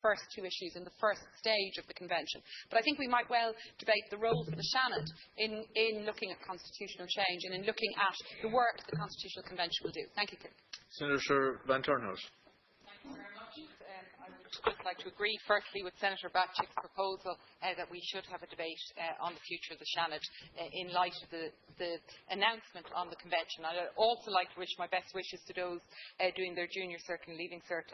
first two issues in the first stage of the Convention. But I think we might well debate the role of the Seanad in looking at constitutional change and in looking at the work the Constitutional Convention will do. Thank you, Claire. Senator van Turnhout. Thank you very much. I would just like to agree firstly with Senator Bacik's proposal that we should have a debate on the future of the Seanad in light of the announcement on the Convention. I'd also like to wish my best wishes to those doing their junior cert and leaving cert.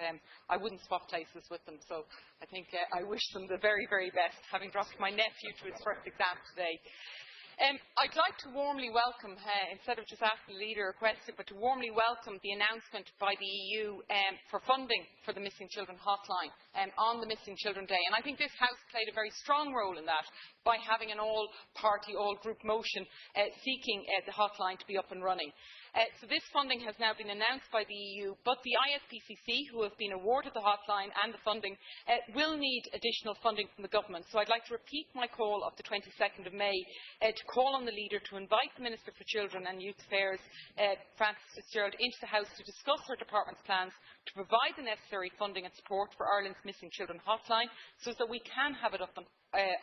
I wouldn't swap places with them, so I think I wish them the very, very best, having dropped my nephew to his first exam today. I'd like to warmly welcome, instead of just asking the Leader a question, but to warmly welcome the announcement by the EU for funding for the Missing Children Hotline on the Missing Children Day. And I think this House played a very strong role in that by having an all-party, all-group motion seeking the hotline to be up and running. So this funding has now been announced by the EU, but the ISPCC, who have been awarded the hotline and the funding, will need additional funding from the government. So I'd like to repeat my call of the 22nd of May to call on the Leader to invite the Minister for Children and Youth Affairs, Frances Fitzgerald, into the House to discuss her department's plans to provide the necessary funding and support for Ireland's Missing Children hotline so that we can have it up and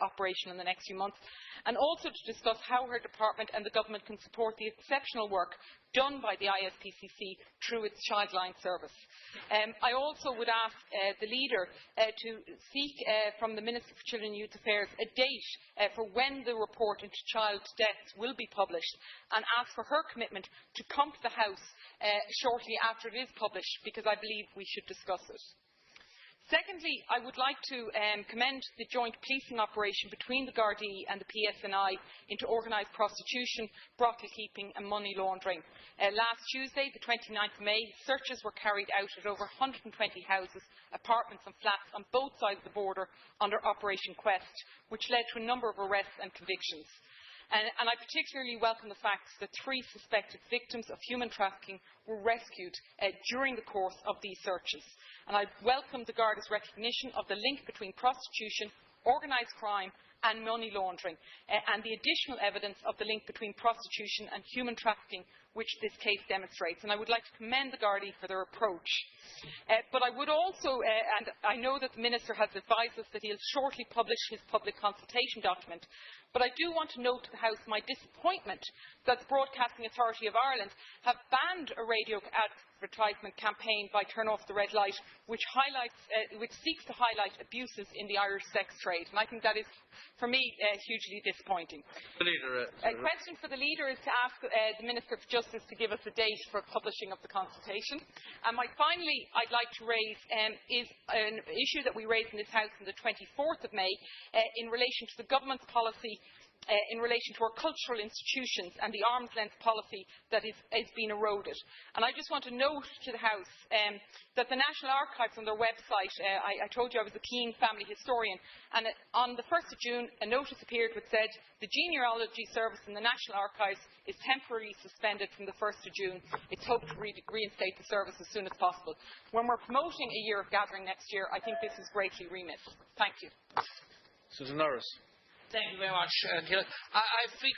operational in the next few months, and also to discuss how her department and the government can support the exceptional work done by the ISPCC through its Childline service. I also would ask the Leader to seek from the Minister for Children and Youth Affairs a date for when the report into child deaths will be published, and ask for her commitment to come to the House shortly after it is published, because I believe we should discuss it. Secondly, I would like to commend the joint policing operation between the Gardaí and the PSNI into organised prostitution, brothel keeping and money laundering. Last Tuesday, the 29th of May, searches were carried out at over 120 houses, apartments and flats on both sides of the border under Operation Quest, which led to a number of arrests and convictions. And I particularly welcome the fact that 3 suspected victims of human trafficking were rescued during the course of these searches. And I welcome the Garda's recognition of the link between prostitution, organised crime and money laundering, and the additional evidence of the link between prostitution and human trafficking which this case demonstrates. And I would like to commend the Gardaí for their approach. But I would also, and I know that the Minister has advised us that he will shortly publish his public consultation document, but I do want to note to the House my disappointment that the Broadcasting Authority of Ireland have banned a radio advertisement campaign by Turn Off the Red Light, which seeks to highlight abuses in the Irish sex trade. And I think that is, for me, hugely disappointing. A question for the Leader is to ask the Minister for Justice to give us a date for publishing of the consultation. And finally, I'd like to raise is an issue that we raised in this House on the 24th of May in relation to the government's policy in relation to our cultural institutions and the arm's length policy that is being eroded. And I just want to note to the House that the National Archives on their website, I told you I was a keen family historian, and on the 1st of June a notice appeared which said the genealogy service in the National Archives is temporarily suspended from the 1st of June. It's hoped to reinstate the service as soon as possible. When we're promoting a year of gathering next year, I think this is greatly remiss. Thank you. Senator Norris. Thank you very much. I frequently